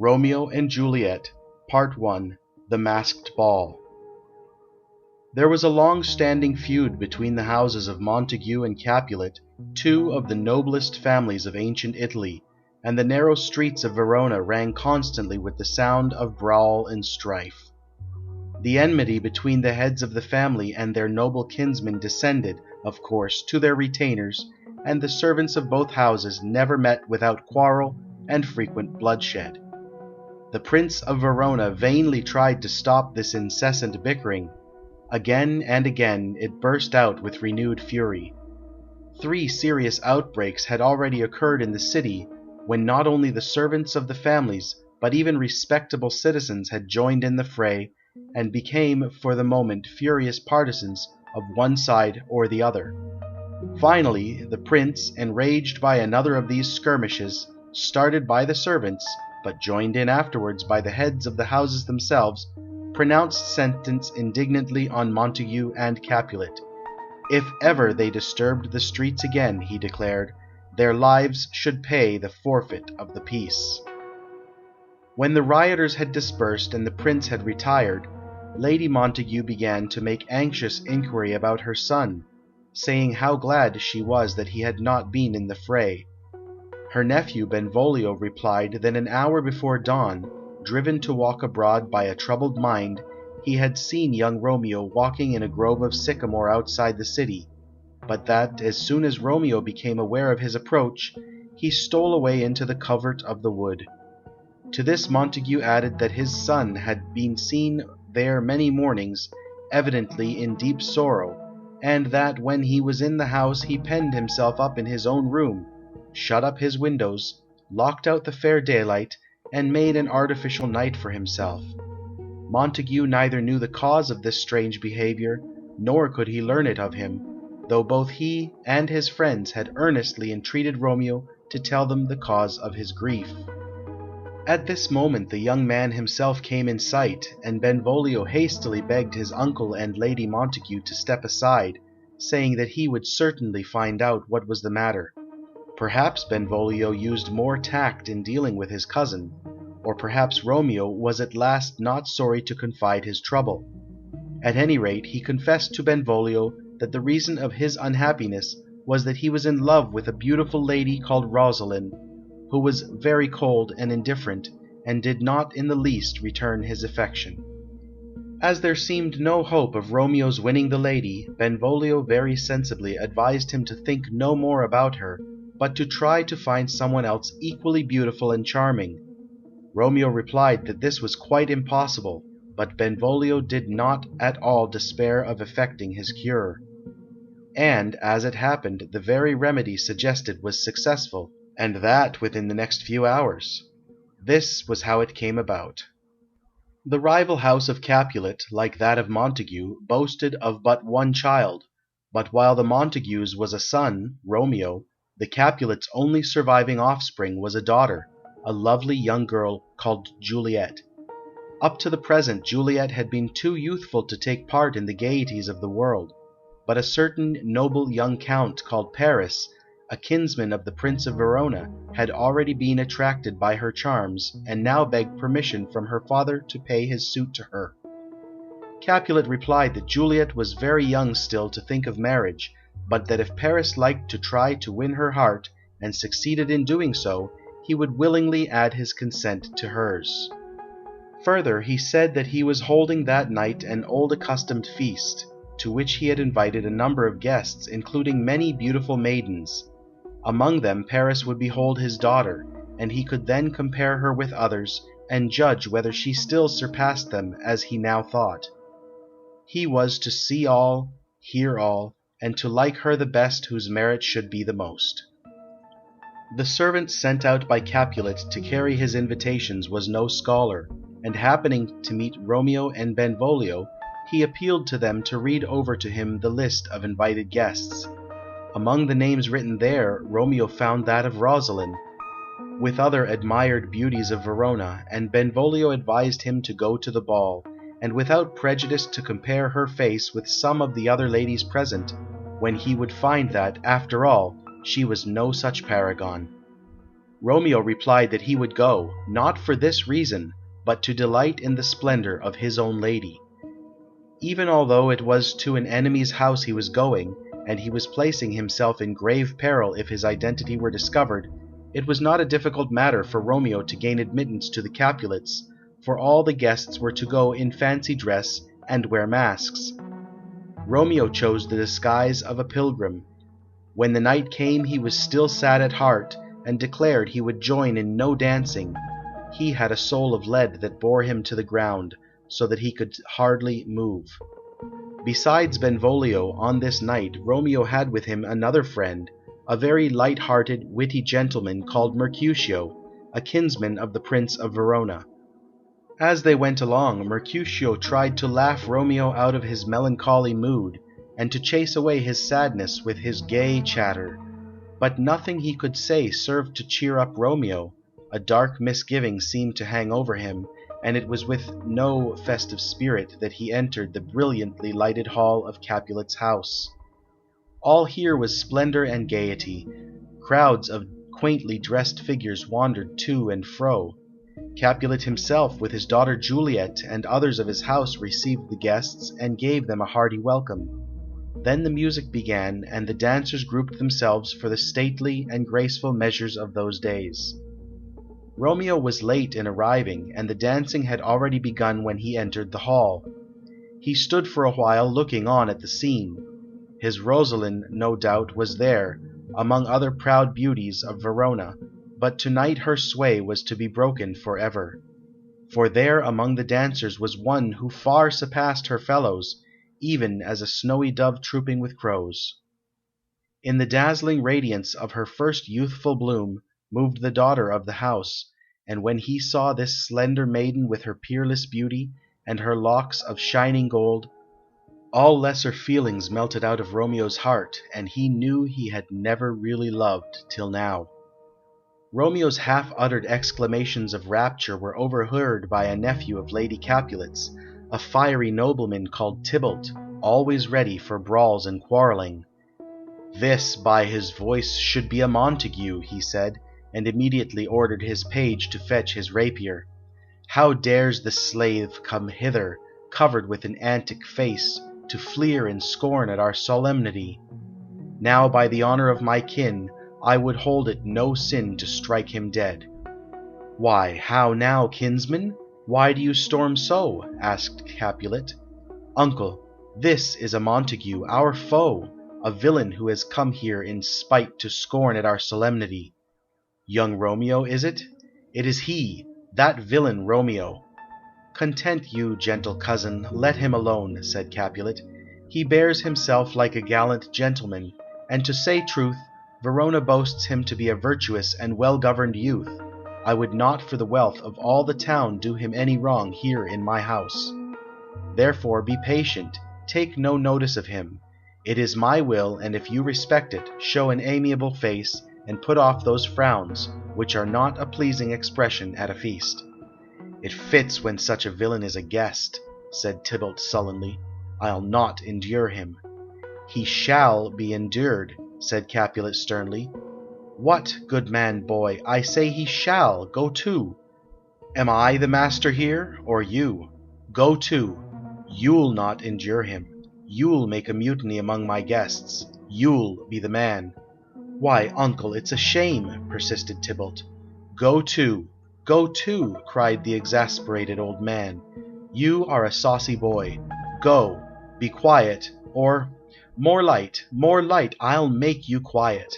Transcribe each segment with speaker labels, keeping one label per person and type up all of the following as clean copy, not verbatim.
Speaker 1: Romeo and Juliet, Part 1, The Masked Ball. There was a long-standing feud between the houses of Montague and Capulet, two of the noblest families of ancient Italy, and the narrow streets of Verona rang constantly with the sound of brawl and strife. The enmity between the heads of the family and their noble kinsmen descended, of course, to their retainers, and the servants of both houses never met without quarrel and frequent bloodshed. The Prince of Verona vainly tried to stop this incessant bickering. Again and again it burst out with renewed fury. 3 serious outbreaks had already occurred in the city, when not only the servants of the families, but even respectable citizens had joined in the fray, and became, for the moment, furious partisans of one side or the other. Finally, the prince, enraged by another of these skirmishes, started by the servants, but joined in afterwards by the heads of the houses themselves, pronounced sentence indignantly on Montague and Capulet. If ever they disturbed the streets again, he declared, their lives should pay the forfeit of the peace. When the rioters had dispersed and the prince had retired, Lady Montague began to make anxious inquiry about her son, saying how glad she was that he had not been in the fray. Her nephew Benvolio replied that an hour before dawn, driven to walk abroad by a troubled mind, he had seen young Romeo walking in a grove of sycamore outside the city, but that, as soon as Romeo became aware of his approach, he stole away into the covert of the wood. To this Montague added that his son had been seen there many mornings, evidently in deep sorrow, and that when he was in the house he penned himself up in his own room, shut up his windows, locked out the fair daylight, and made an artificial night for himself. Montague neither knew the cause of this strange behaviour, nor could he learn it of him, though both he and his friends had earnestly entreated Romeo to tell them the cause of his grief. At this moment the young man himself came in sight, and Benvolio hastily begged his uncle and Lady Montague to step aside, saying that he would certainly find out what was the matter. Perhaps Benvolio used more tact in dealing with his cousin, or perhaps Romeo was at last not sorry to confide his trouble. At any rate, he confessed to Benvolio that the reason of his unhappiness was that he was in love with a beautiful lady called Rosaline, who was very cold and indifferent, and did not in the least return his affection. As there seemed no hope of Romeo's winning the lady, Benvolio very sensibly advised him to think no more about her, but to try to find someone else equally beautiful and charming. Romeo replied that this was quite impossible, but Benvolio did not at all despair of effecting his cure. And, as it happened, the very remedy suggested was successful, and that within the next few hours. This was how it came about. The rival house of Capulet, like that of Montague, boasted of but one child, but while the Montagues' was a son, Romeo, the Capulets' only surviving offspring was a daughter, a lovely young girl called Juliet. Up to the present Juliet had been too youthful to take part in the gaieties of the world, but a certain noble young count called Paris, a kinsman of the Prince of Verona, had already been attracted by her charms, and now begged permission from her father to pay his suit to her. Capulet replied that Juliet was very young still to think of marriage, but that if Paris liked to try to win her heart, and succeeded in doing so, he would willingly add his consent to hers. Further, he said that he was holding that night an old accustomed feast, to which he had invited a number of guests, including many beautiful maidens. Among them Paris would behold his daughter, and he could then compare her with others, and judge whether she still surpassed them, as he now thought. He was to see all, hear all, and to like her the best whose merit should be the most. The servant sent out by Capulet to carry his invitations was no scholar, and happening to meet Romeo and Benvolio, he appealed to them to read over to him the list of invited guests. Among the names written there, Romeo found that of Rosaline, with other admired beauties of Verona, and Benvolio advised him to go to the ball, and without prejudice to compare her face with some of the other ladies present. when he would find that, after all, she was no such paragon. Romeo replied that he would go, not for this reason, but to delight in the splendour of his own lady. Even although it was to an enemy's house he was going, and he was placing himself in grave peril if his identity were discovered, it was not a difficult matter for Romeo to gain admittance to the Capulets, for all the guests were to go in fancy dress and wear masks. Romeo chose the disguise of a pilgrim. When the night came he was still sad at heart, and declared he would join in no dancing. He had a soul of lead that bore him to the ground, so that he could hardly move. Besides Benvolio, on this night Romeo had with him another friend, a very light-hearted, witty gentleman called Mercutio, a kinsman of the Prince of Verona. As they went along, Mercutio tried to laugh Romeo out of his melancholy mood, and to chase away his sadness with his gay chatter. But nothing he could say served to cheer up Romeo. A dark misgiving seemed to hang over him, and it was with no festive spirit that he entered the brilliantly lighted hall of Capulet's house. All here was splendour and gaiety. Crowds of quaintly dressed figures wandered to and fro. Capulet himself, with his daughter Juliet and others of his house, received the guests and gave them a hearty welcome. Then the music began, and the dancers grouped themselves for the stately and graceful measures of those days. Romeo was late in arriving, and the dancing had already begun when he entered the hall. He stood for a while looking on at the scene. His Rosaline, no doubt, was there, among other proud beauties of Verona, but tonight her sway was to be broken for ever. For there among the dancers was one who far surpassed her fellows, even as a snowy dove trooping with crows. In the dazzling radiance of her first youthful bloom moved the daughter of the house, and when he saw this slender maiden with her peerless beauty, and her locks of shining gold, all lesser feelings melted out of Romeo's heart, and he knew he had never really loved till now. Romeo's half-uttered exclamations of rapture were overheard by a nephew of Lady Capulet's, a fiery nobleman called Tybalt, always ready for brawls and quarrelling. "This, by his voice, should be a Montague," he said, and immediately ordered his page to fetch his rapier. "How dares the slave come hither, covered with an antic face, to fleer in scorn at our solemnity? Now, by the honour of my kin, I would hold it no sin to strike him dead." "Why, how now, kinsman? Why do you storm so?" asked Capulet. "Uncle, this is a Montague, our foe, a villain who has come here in spite to scorn at our solemnity." "Young Romeo, is it? It is he, that villain Romeo." "Content you, gentle cousin, let him alone," said Capulet. "He bears himself like a gallant gentleman, and to say truth, Verona boasts him to be a virtuous and well-governed youth. I would not for the wealth of all the town do him any wrong here in my house. Therefore be patient, take no notice of him. It is my will, and if you respect it, show an amiable face, and put off those frowns, which are not a pleasing expression at a feast." "It fits when such a villain is a guest," said Tybalt sullenly. "I'll not endure him." "He shall be endured," said Capulet sternly. "What, good man, boy? I say he shall. Go to." "Am I the master here, or you? Go to. You'll not endure him. You'll make a mutiny among my guests. You'll be the man." "Why, uncle, it's a shame," persisted Tybalt. "Go to. Go to," cried the exasperated old man. "You are a saucy boy. Go. Be quiet, or more light, I'll make you quiet."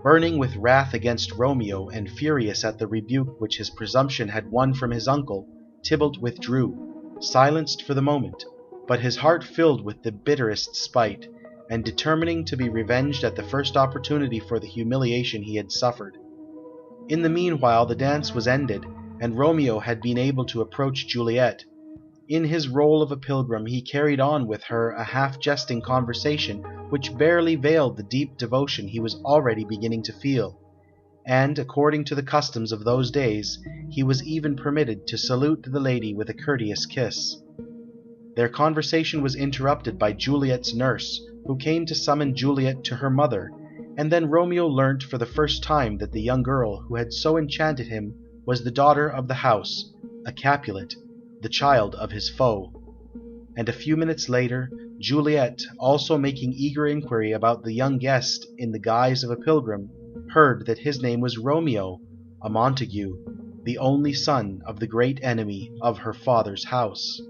Speaker 1: Burning with wrath against Romeo, and furious at the rebuke which his presumption had won from his uncle, Tybalt withdrew, silenced for the moment, but his heart filled with the bitterest spite, and determining to be revenged at the first opportunity for the humiliation he had suffered. In the meanwhile the dance was ended, and Romeo had been able to approach Juliet. In his rôle of a pilgrim he carried on with her a half-jesting conversation which barely veiled the deep devotion he was already beginning to feel, and, according to the customs of those days, he was even permitted to salute the lady with a courteous kiss. Their conversation was interrupted by Juliet's nurse, who came to summon Juliet to her mother, and then Romeo learnt for the first time that the young girl who had so enchanted him was the daughter of the house, a Capulet, the child of his foe. And a few minutes later, Juliet, also making eager inquiry about the young guest in the guise of a pilgrim, heard that his name was Romeo, a Montague, the only son of the great enemy of her father's house.